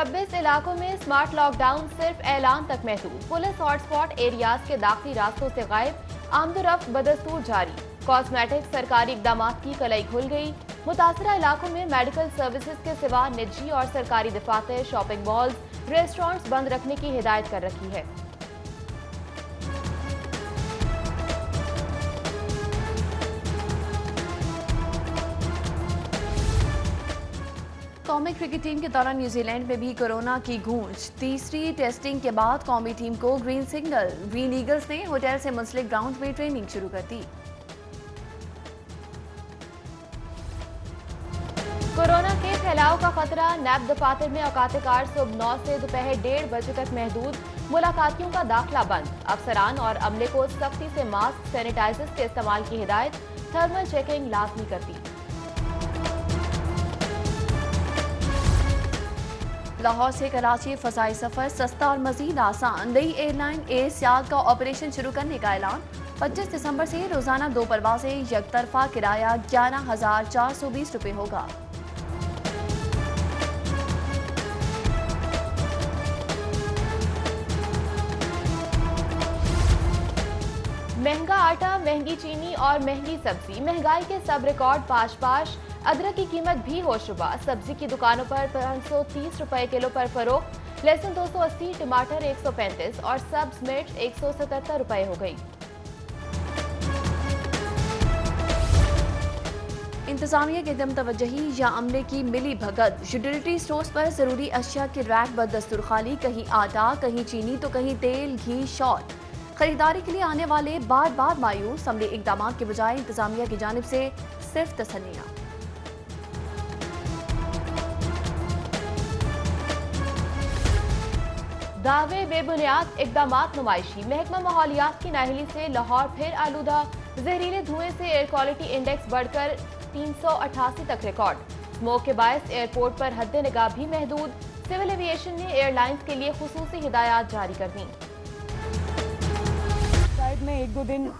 26 इलाकों में smart lockdown सिर्फ ऐलान तक महदूद। पुलिस हॉटस्पॉट एरियाज के दाखिली रास्तों से गायब, आमदोरफ्त बदस्तूर जारी। कॉस्मेटिक सरकारी इकदाम की कलई खुल गई। मुतासरा इलाकों में मेडिकल सर्विसेज के सिवा निजी और सरकारी दफातर, शॉपिंग मॉल्स, रेस्टोरेंट्स बंद रखने की हिदायत कर रखी है। कौमी क्रिकेट टीम के दौरान न्यूजीलैंड में भी कोरोना की गूंज। तीसरी टेस्टिंग के बाद कौमी टीम को ग्रीन सिग्नल। ग्रीन ईगल्स ने होटल से मुंसलिक ग्राउंड में ट्रेनिंग शुरू कर दी। कोरोना के फैलाव का खतरा। नैब दफातर में औकात-ए-कार सुबह 9 से दोपहर 1:30 बजे तक महदूद। मुलाकातियों का दाखिला बंद। अफसरान और अमले को सख्ती से मास्क, सैनिटाइजर्स के इस्तेमाल की हिदायत। थर्मल चेकिंग लाजमी कर दी। लाहौर से कराची फजाई सफर सस्ता और मजीद आसान। नई एयरलाइन एयर सियाल का ऑपरेशन शुरू करने का ऐलान। 25 दिसंबर से रोजाना 2 परवाजें। यकतरफा किराया 11,420 रुपए होगा। महंगा आटा, महंगी चीनी और महंगी सब्जी। महंगाई के सब रिकॉर्ड पाश। अदरक की कीमत भी होशरुबा। सब्जी की दुकानों पर 530 रुपए किलो पर फरोख्त। लहसुन 280, टमाटर 135 और सब्ज मिर्च 177 रुपए हो गई। इंतजामिया की दम तवज्जही या अमले की मिली भगत। यूटिलिटी स्टोर्स पर जरूरी अशिया की रैक बदस्तूर खाली। कहीं आटा, कहीं चीनी तो कहीं तेल घी शॉर्ट। खरीदारी के लिए आने वाले बार बार मायूस। अमली इकदाम के बजाय इंतजामिया की जानिब से सिर्फ तसल्लियां। दावे बेबुनियाद, इकदामात नुमाइशी। महकमा माहौलियात की नाअहली से लाहौर फिर आलूदा। जहरीले धुएं से एयर क्वालिटी इंडेक्स बढ़कर 388 तक रिकॉर्ड। स्मोक के बायस एयरपोर्ट पर हद निगाह भी महदूद। सिविल एविएशन ने एयरलाइंस के लिए खुसूसी हिदायत जारी कर दी। शायद मैं 1-2 दिन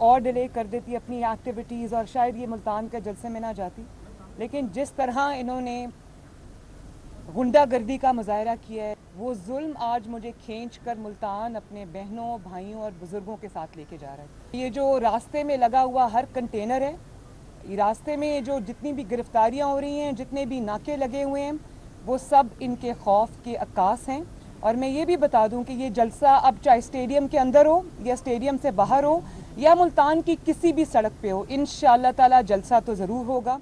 और डिले कर देती अपनी एक्टिविटीज़ और शायद ये मुल्तान के जलसे में ना जाती, लेकिन जिस तरह इन्होंने गुंडागर्दी का मुजाहरा किया है, वो जुल्म आज मुझे खींच कर मुल्तान अपने बहनों, भाइयों और बुजुर्गों के साथ लेके जा रहा है। ये जो रास्ते में लगा हुआ हर कंटेनर है, ये रास्ते में जो जितनी भी गिरफ्तारियां हो रही हैं, जितने भी नाके लगे हुए हैं, वो सब इनके खौफ के अक्कास हैं। और मैं ये भी बता दूं कि ये जलसा अब चाहे स्टेडियम के अंदर हो या स्टेडियम से बाहर हो या मुल्तान की किसी भी सड़क पे हो, इंशाअल्लाह ताला जलसा तो ज़रूर होगा।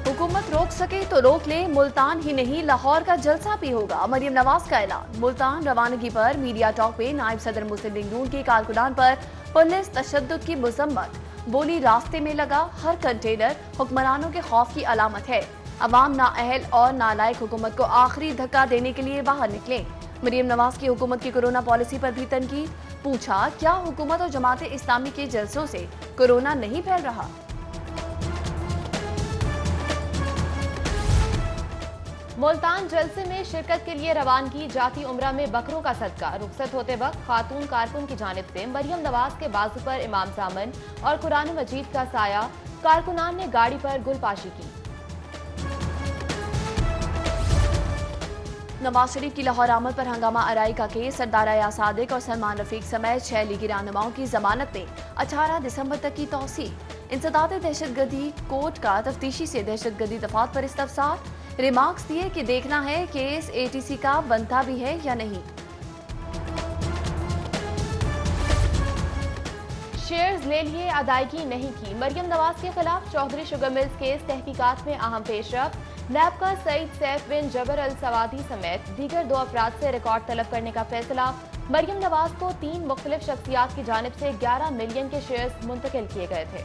हुकूमत रोक सके तो रोक ले, मुल्तान ही नहीं लाहौर का जलसा भी होगा। मरियम नवाज का ऐलान। मुल्तान रवानगी पर मीडिया टॉक में नायब सदर मुस्लिम लीग नून के कारकुनान पर पुलिस तशद्दुद की मजम्मत। बोली रास्ते में लगा हर कंटेनर हुक्मरानों के खौफ की अलामत है। अवाम नाअहल और नालायक हुकूमत को आखिरी धक्का देने के लिए बाहर निकले। मरियम नवाज की हुकूमत की कोरोना पॉलिसी पर भी तनकीद। पूछा क्या हुकूमत और जमात इस्लामी के जलसों से कोरोना नहीं फैल रहा। मुल्तान जलसे में शिरकत के लिए रवानगी। जाती उम्रा में बकरों का सदका। रुखसत होते वक्त खातून कारकुन की जानिब से मरियम नवाज के बाजू पर इमाम जामन और कुरान मजीद का साया। कारकुनान ने गाड़ी पर गुलपाशी की। नवाज शरीफ की लाहौर आमद पर हंगामा आराई का केस। सरदार या सादिक और सलमान रफीक समेत 6 लीगी रहनुमाओं की जमानत में 18 दिसंबर तक की तौसी। इंसदाद दहशतगर्दी कोर्ट का तफ्तीशी से दहशतगर्दी दफात पर इस्तफसार। रिमार्क्स दिए कि देखना है केस एटीसी का बनता भी है या नहीं। शेयर्स ले लिए, अदायगी नहीं की। मरियम नवाज के खिलाफ चौधरी शुगर मिल्स केस तहकीकात में अहम पेशरफ। नैब का सईद सैफ बिन जबर अल सवादी समेत दीगर 2 अफराद से रिकॉर्ड तलब करने का फैसला। मरियम नवाज को 3 मुख्तलिफ शख्सियात की जानिब से 11 मिलियन के शेयर्स मुंतकिल किए गए थे।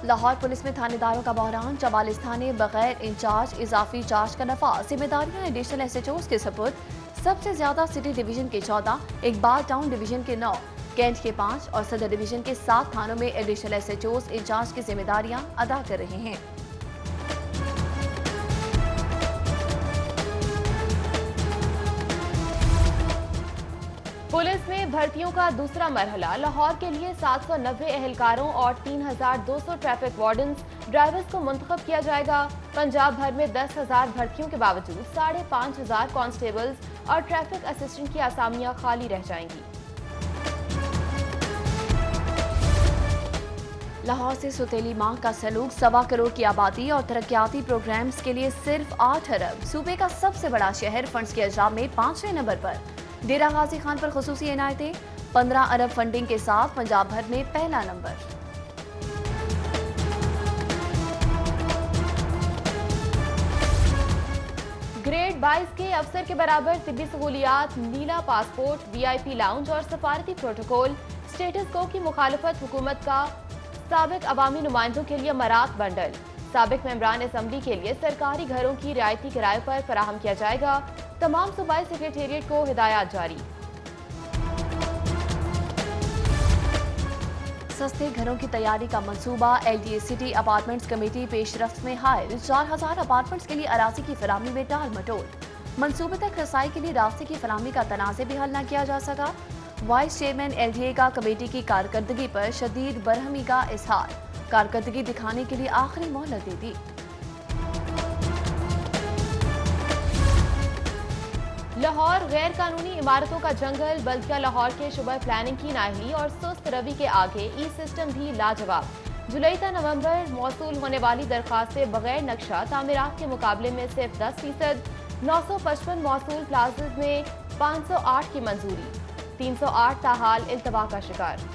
लाहौर पुलिस में थानेदारों का बहरान। 44 थाने बगैर इंचार्ज इजाफी चार्ज का नफा। जिम्मेदारियां एडिशनल SHOs के सपुर्द। सबसे ज्यादा सिटी डिवीजन के 14, इकबाल टाउन डिवीजन के 9, कैंट के 5 और सदर डिवीजन के 7 थानों में एडिशनल SHOs इंचार्ज की जिम्मेदारियां अदा कर रहे हैं। पुलिस में भर्तियों का दूसरा मरहला। लाहौर के लिए 790 एहलकारों और 3200 ट्रैफिक वार्डन्स ड्राइवर्स को मुंतखब किया जाएगा। पंजाब भर में 10,000 भर्तियों के बावजूद 5,500 कांस्टेबल्स और ट्रैफिक असिस्टेंट की आसामियां खाली रह जाएंगी। लाहौर से सुतेली माह का सलूक 1.25 करोड़ की आबादी और तरक्याती प्रोग्राम्स के लिए सिर्फ 8 अरब। सूबे का सबसे बड़ा शहर फंड्स के अजाब में 5वें नंबर पर। डेरा गाजी खान पर खुसूसी इनायतें 15 अरब फंडिंग के साथ पंजाब भर में पहला नंबर। ग्रेड 22 के अफसर के बराबर तिब्बी सहूलियात, नीला पासपोर्ट, VIP लाउंज और सफारती प्रोटोकॉल। स्टेटस को की मुखालफत हुकूमत का साबिक अवामी नुमाइंदों के लिए मरात बंडल। साबिक मेंबरान असम्बली के लिए सरकारी घरों की रियायती किराए पर फराहम किया जाएगा। तमाम सूबाई सेक्रेटेरिएट को हिदायत जारी। सस्ते घरों की तैयारी का मंसूबा। LDA सिटी अपार्टमेंट्स कमेटी पेशरफ्त में हायर। 4,000 अपार्टमेंट्स के लिए अराजी की फराहमी में टाल मटोल। मंसूबे तक रसाई के लिए रास्ते की फराहमी का तनाज़े भी हल न किया जा सका। वाइस चेयरमैन LDA का कमेटी की कारकर्दगी पर शदीद बरहमी का इजहार। कारकर्दगी दिखाने के लिए आखिरी मोहलत दे दी। लाहौर गैर कानूनी इमारतों का जंगल। बल्दिया लाहौर के शुबा प्लानिंग की नाअहली और सुस्त रवि के आगे ई सिस्टम भी लाजवाब। जुलाई ta नवंबर मौसूल होने वाली दरखास्तें बगैर नक्शा तामीरात के मुकाबले में सिर्फ 10%। 955 मौसूल प्लाज़ा में 508 की मंजूरी। 308 ताहाल इल्तवा का शिकार।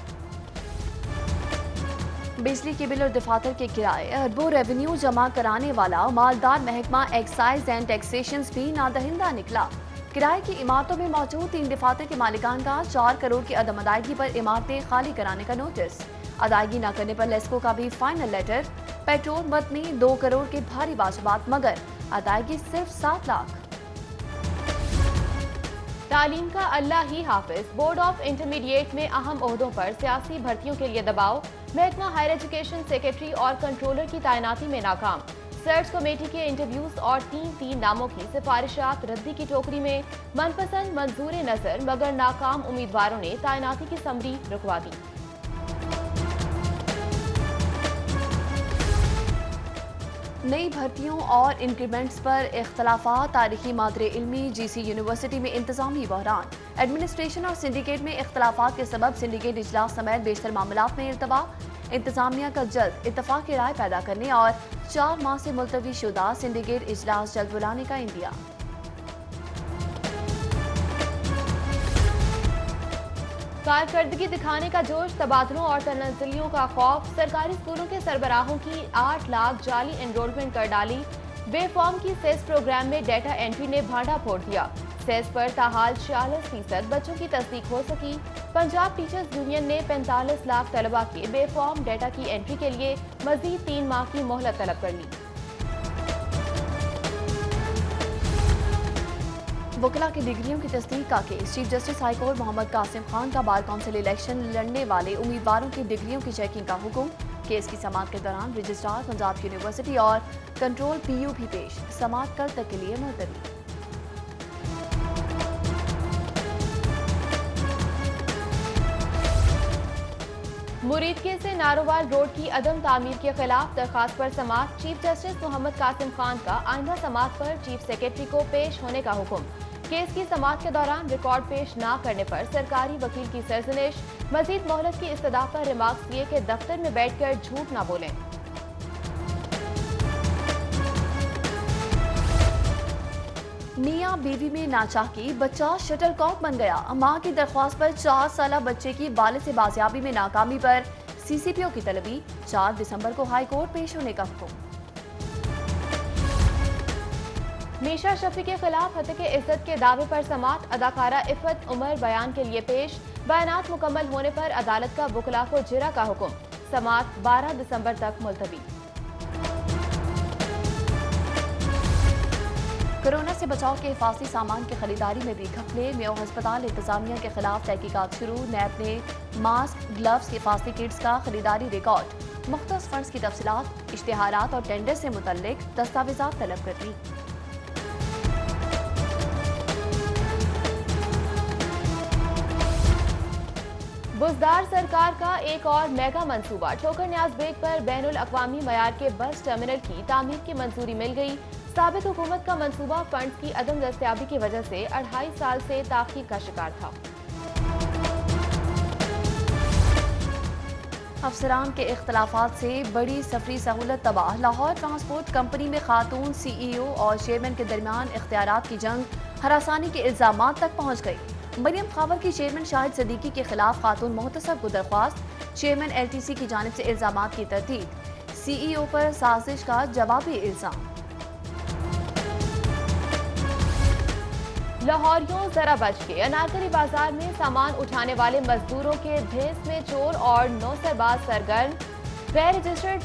बिजली के बिल और दफातर के किराए। अरबों रेवेन्यू जमा कराने वाला मालदार महकमा एक्साइज एंड टैक्सेशन भी नादहिंदा निकला। किराए की इमारतों में मौजूद 3 दफातर के मालिकान का 4 करोड़ की अदम अदायगी पर इमारतें खाली कराने का नोटिस। अदायगी न करने पर लेस्को का भी फाइनल लेटर। पेट्रोल मद में 2 करोड़ के भारी वाजिबात मगर अदायगी सिर्फ 7 लाख। तालीम का अल्लाह ही हाफिज। बोर्ड ऑफ इंटरमीडिएट में अहम ओहदों पर सियासी भर्तियों के लिए दबाव। महकमा हायर एजुकेशन सेक्रेटरी और कंट्रोलर की तैनाती में नाकाम। सर्च कमेटी के इंटरव्यूज और 3 नामों की सिफारिशात रद्दी की टोकरी में। मनपसंद मंजूर नजर मगर नाकाम उम्मीदवारों ने तैनाती की समरी रुकवा दी। नई भर्तियों और इंक्रीमेंट्स पर इख्तलाफात। तारीखी मादरे इल्मी। GC यूनिवर्सिटी में इंतजामी बहरान। एडमिनिस्ट्रेशन और सिंडिकेट में इख्तलाफात के सबब सिंडिकेट इजलास समेत बेशतर मामलात में इल्तवा। इंतजामिया का जल्द इत्तफाक राय पैदा करने और 4 माह से मुलतवी शुदा सिंडिकेट इजलास जल्द बुलाने का इंदिया। कारकर्दगी दिखाने का जोश, तबादलों और तनज़्ज़ुलियों का खौफ। सरकारी स्कूलों के सरबराहों की 8 लाख जाली एनरोलमेंट कर डाली। बेफॉर्म की सेस प्रोग्राम में डेटा एंट्री ने भांडा फोड़ दिया। सेस पर ताहाल 46% बच्चों की तस्दीक हो सकी। पंजाब टीचर्स यूनियन ने 45 लाख तलबा के बेफॉर्म डेटा की एंट्री के लिए मजीद 3 माह की मोहलत तलब कर ली। वकला की डिग्रियों की तस्दीक का case. Chief justice high court Mohammad Qasim Khan का बार काउंसिल इलेक्शन लड़ने वाले उम्मीदवारों की डिग्रियों की चेकिंग का हुक्म। केस की समाअत के दौरान रजिस्ट्रार पंजाब यूनिवर्सिटी और कंट्रोल PU भी पेश। समाअत कल तक के लिए मुलतवी। मुरीदके से नारोवाल रोड की अदम तामीर के खिलाफ दरखास्त पर समाअत। चीफ जस्टिस मोहम्मद कासिम खान का आइंदा समाअत पर चीफ सेक्रेटरी को पेश होने का हुक्म। केस की समाअत के दौरान रिकॉर्ड पेश न करने पर सरकारी वकील की सरजनिश। मजीद मोहलत की इस्तदा पर रिमार्क्स दिए कि दफ्तर में बैठकर झूठ न बोलें। मियां बीवी में नाचाकी, बच्चा शटलकॉक बन गया। मां की दरख्वास्त पर 4 साला बच्चे की बाले से बाजियाबी में नाकामी पर CCPO की तलबी। 4 दिसंबर को हाई कोर्ट पेश होने का हुक्म। मीशा शफी के खिलाफ हत्या इज्जत के दावे पर समाअत। अदाकारा इफ़त उमर बयान के लिए पेश। बयानात मुकम्मल होने पर अदालत का वकला को जिरा का हुक्म। समाअत 12 दिसंबर तक मुलतवी। कोरोना से बचाव के हिफाजती सामान की खरीदारी में भी घपले। मेयो अस्पताल इंतजामिया के खिलाफ तहकीकात शुरू। नैब ने मास्क, ग्लव्स, हिफाजती किट्स का खरीदारी रिकॉर्ड। मुख्तस फंड्स की तफसीलात, इश्तिहारात और टेंडर से मुतल्लिक दस्तावेजात तलब कर ली। बुज़दार सरकार का एक और मेगा मंसूबा। ठोकर न्याज बेग पर बैनुल अक़वामी मयार के बस टर्मिनल की तामीर की मंजूरी मिल गई। साबिक़ हुकूमत का मंसूबा फंड्स की अदम दस्तयाबी की वजह से 2.5 साल से ताख़ीर का शिकार था। अफसरान के इख्तलाफात से बड़ी सफरी सहूलत तबाह। लाहौर ट्रांसपोर्ट कंपनी में खातून CEO और चेयरमैन के दरमियान इख्तियारात की जंग हरासानी के इल्जामात तक पहुँच गई। मरियम खावर की चेयरमैन शाहिद सदीकी के खिलाफ खातून मोहतसब को दरख्वास्त। चेयरमैन LTC की जानिब से इल्जामात की तरदीद। CEO पर साजिश का जवाबी इल्जाम। लाहौरियों जरा बच के। अनारकली बाजार में सामान उठाने वाले मजदूरों के भेस में चोर और नौसरबाज सरगर्म। गैर रजिस्टर्ड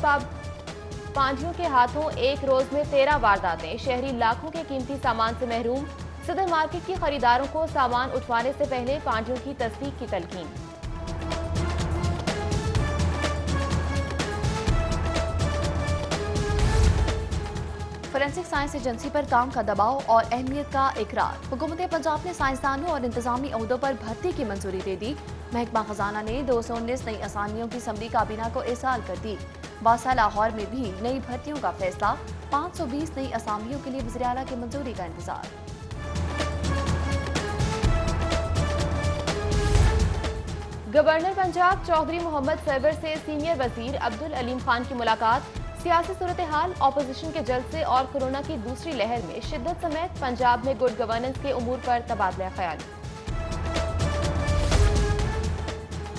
पांजियों के हाथों एक रोज में 13 वारदातें। शहरी लाखों के कीमती सामान से महरूम। सदर मार्केट की खरीदारों को सामान उठवाने से पहले पांजियों की तस्दीक की तलकीन। फोरेंसिक साइंस एजेंसी पर काम का दबाव और अहमियत का इकरार। हुकूमत पंजाब ने साइंसदानों और इंतजामी ओहदों पर भर्ती की मंजूरी दे दी। महकमा खजाना ने 219 नई असामियों की समरी काबीना को इरसाल कर दी। बासा लाहौर में भी नई भर्तियों का फैसला। 520 नई असामियों के लिए वज़ीर आला की मंजूरी का इंतजार। गवर्नर पंजाब चौधरी मोहम्मद सरवर से सीनियर वजीर अब्दुल अलीम खान की मुलाकात। सियासी सूरत हाल, ऑपोजिशन के जलसे और कोरोना की दूसरी लहर में शिद्दत समेत पंजाब में गुड गवर्नेंस के उमूर पर तबादला ख्याल।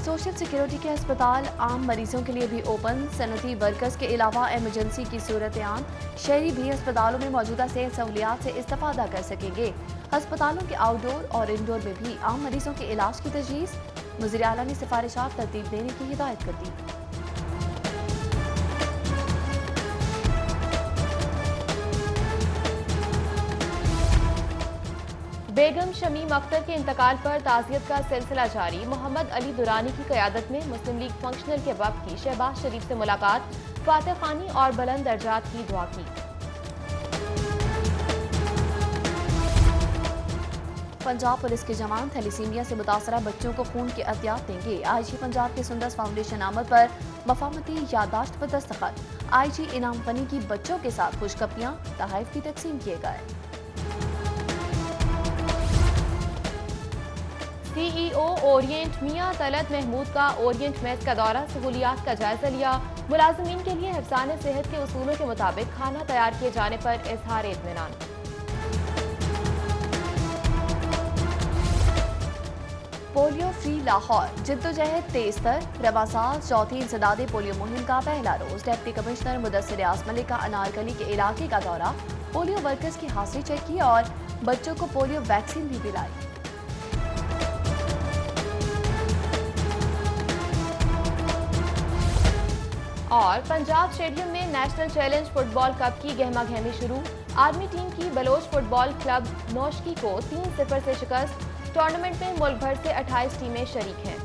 सोशल सिक्योरिटी के अस्पताल आम मरीजों के लिए भी ओपन। सनती वर्कर्स के अलावा इमरजेंसी की सूरत आम। शहरी भी अस्पतालों में मौजूदा सेहत सहूलियात से इस्तेफादा कर सकेंगे। अस्पतालों के आउटडोर और इंडोर में भी आम मरीजों के इलाज की तजवीज़। वज़ीर आला ने सिफारिशात तरतीब देने की हिदायत कर दी। बेगम शमीम अख्तर के इंतकाल पर ताज़ियत का सिलसिला जारी। मोहम्मद अली दुरानी की क़यादत में मुस्लिम लीग फंक्शनल के वफ़द की शहबाज शरीफ से मुलाकात। फातिह खानी और बुलंद दर्जात की दुआ की। पंजाब पुलिस के जवान थैलीसीमिया से मुतासरा बच्चों को खून की अतियात देंगे। IG पंजाब के सुंदस फाउंडेशन आमद पर मफामती यादाश्त पर दस्तखत। IG इनाम गनी की बच्चों के साथ खुशखबरियां, तहफ़ की तकसीम किए गए। CEO ओरिएंट मियां तलत महमूद का ओरिएंट मेस का दौरा। सहूलियात का जायजा लिया। मुलाजमीन के लिए हिफ्ज़ान सेहत के उसूलों के मुताबिक खाना तैयार किए जाने पर इजहार इत्मीनान। पोलियो फ्री लाहौर जिद्दोजहद तेज तर। रवा साल चौथी इंसदादी पोलियो मुहिम का पहला रोज। डिप्टी कमिश्नर मुदस्सिर रियाज मलिक का अनारकली के इलाके का दौरा। पोलियो वर्कर्स की हाजिरी चेक की और बच्चों को पोलियो वैक्सीन भी पिलाई। और पंजाब स्टेडियम में नेशनल चैलेंज फुटबॉल कप की गहमा गहमी शुरू। आर्मी टीम की बलोच फुटबॉल क्लब नौशकी को 3-0 से शिकस्त। टूर्नामेंट में मुल्क भर से 28 टीमें शरीक हैं।